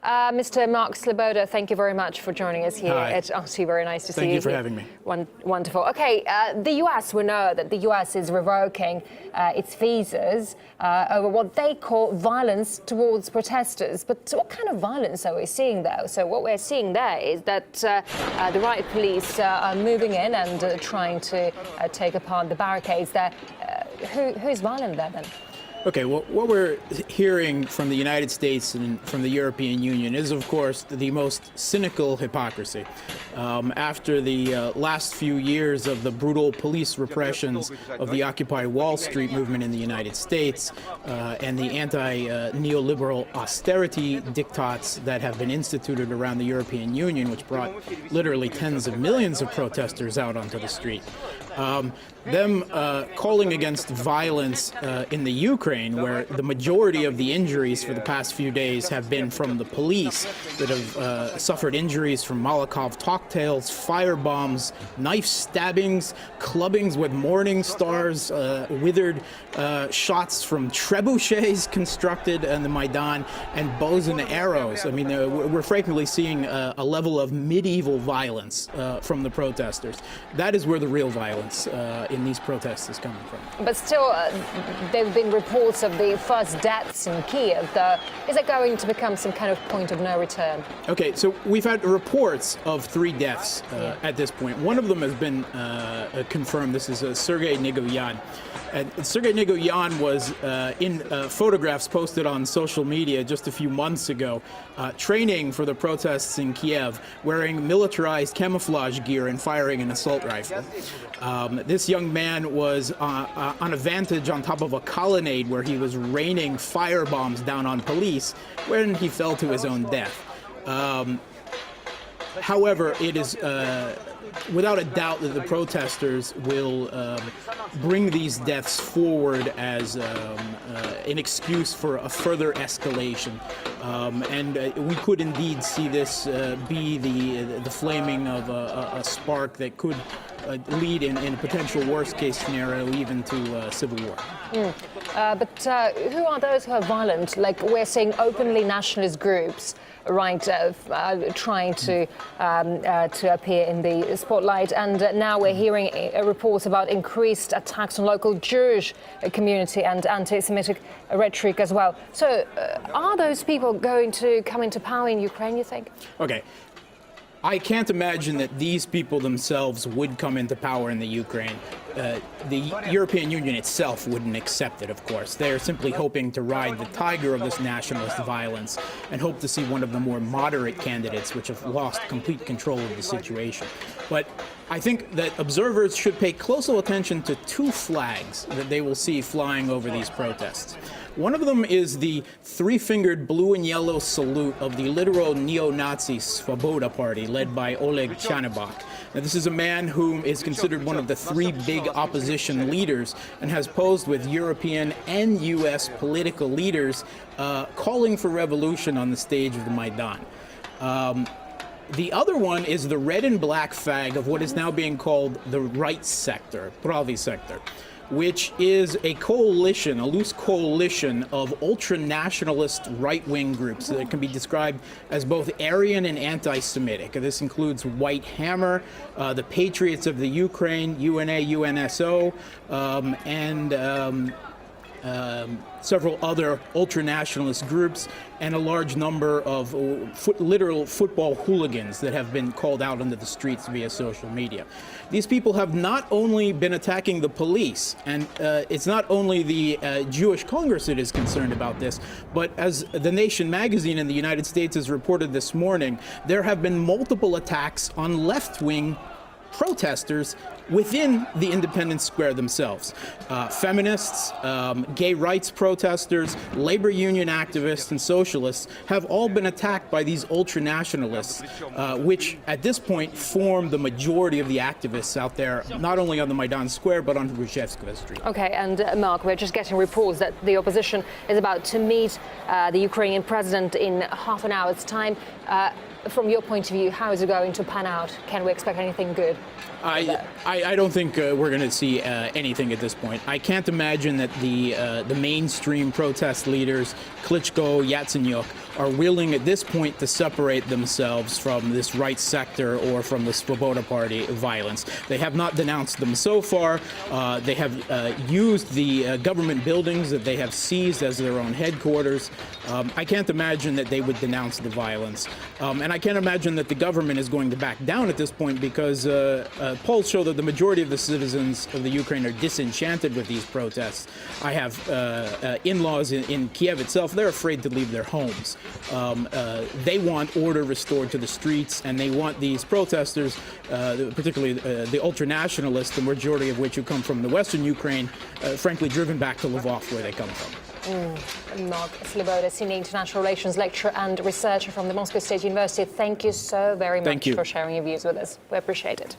Mr. Mark Sloboda, thank you very much for joining us here Hi. at RT. Very nice to see you. Thank you for having me. Wonderful. Okay, the US, we know that the US is revoking its visas over what they call violence towards protesters. But what kind of violence are we seeing, though? So what we're seeing there is that the riot police are moving in and trying to take apart the barricades there. Who's violent there, then? Okay, well, what we're hearing from the United States and from the European Union is, of course, the most cynical hypocrisy. After the last few years of the brutal police repressions of the Occupy Wall Street movement in the United States and the anti-neoliberal austerity diktats that have been instituted around the European Union, which brought literally tens of millions of protesters out onto the street, them calling against violence in the Ukraine, where the majority of the injuries for the past few days have been from the police that have suffered injuries from Molotov cocktails, fire bombs, knife stabbings, clubbings with morning stars, withered shots from trebuchets constructed in the Maidan, and bows and arrows. I mean, we're frequently seeing a level of medieval violence from the protesters. That is where the real violence in these protests is coming from. But still, there have been reports of the first deaths in Kiev. Is it going to become some kind of point of no return? Okay, so we've had reports of 3 deaths at this point. One of them has been confirmed. This is Sergei Nigoyan. Sergei Nigoyan was in photographs posted on social media just a few months ago, training for the protests in Kiev, wearing militarized camouflage gear and firing an assault rifle. This young man was on a vantage on top of a colonnade where he was raining fire bombs down on police when he fell to his own death. However, it is without a doubt that the protesters will bring these deaths forward as an excuse for a further escalation. And we could indeed see this be the flaming of a spark that could lead in a potential worst-case scenario even to civil war. But who are those who are violent? Like, we're seeing openly nationalist groups, right, trying to appear in the spotlight, and now we're hearing reports about increased attacks on local Jewish community and anti-Semitic rhetoric as well. So, are those people going to come into power in Ukraine, you think? Okay. I can't imagine that these people themselves would come into power in the Ukraine. The European Union itself wouldn't accept it, of course. They're simply hoping to ride the tiger of this nationalist violence and hope to see one of the more moderate candidates, which have lost complete control of the situation. But I think that observers should pay close attention to 2 flags that they will see flying over these protests. One of them is the 3-fingered blue and yellow salute of the literal neo-Nazi Svoboda party led by Oleg Chanibok. Now, this is a man who is considered one of the 3 big opposition leaders and has posed with European and U.S. political leaders calling for revolution on the stage of the Maidan. The other one is the red and black flag of what is now being called the right sector, Pravi sector, which is a coalition, a loose coalition of ultra-nationalist right-wing groups that can be described as both Aryan and anti-Semitic. This includes White Hammer, the Patriots of the Ukraine, UNA, UNSO, and several other ultra-nationalist groups, and a large number of literal football hooligans that have been called out into the streets via social media. These people have not only been attacking the police, and it's not only the Jewish Congress that is concerned about this, but as The Nation magazine in the United States has reported this morning, there have been multiple attacks on left-wing protesters within the Independence Square themselves. Feminists, gay rights protesters, labor union activists, and socialists have all been attacked by these ultra-nationalists, which at this point form the majority of the activists out there, not only on the Maidan Square, but on Grushevskaya Street. Okay, and Mark, we're just getting reports that the opposition is about to meet the Ukrainian president in half an hour's time. From your point of view, how is it going to pan out? Can we expect anything good? I don't think we're going to see anything at this point. I can't imagine that the mainstream protest leaders, Klitschko, Yatsenyuk, are willing at this point to separate themselves from this right sector or from the Svoboda Party violence. They have not denounced them so far. They have used the government buildings that they have seized as their own headquarters. I can't imagine that they would denounce the violence. And I can't imagine that the government is going to back down at this point, because polls show that the majority of the citizens of the Ukraine are disenchanted with these protests. I have in-laws in Kiev itself. They're afraid to leave their homes. They want order restored to the streets, and they want these protesters, particularly the ultra-nationalists, the majority of which who come from the western Ukraine, frankly driven back to Lvov, where they come from. Mark Svoboda, Senior International Relations Lecturer and Researcher from the Moscow State University, thank you so very much for sharing your views with us. We appreciate it.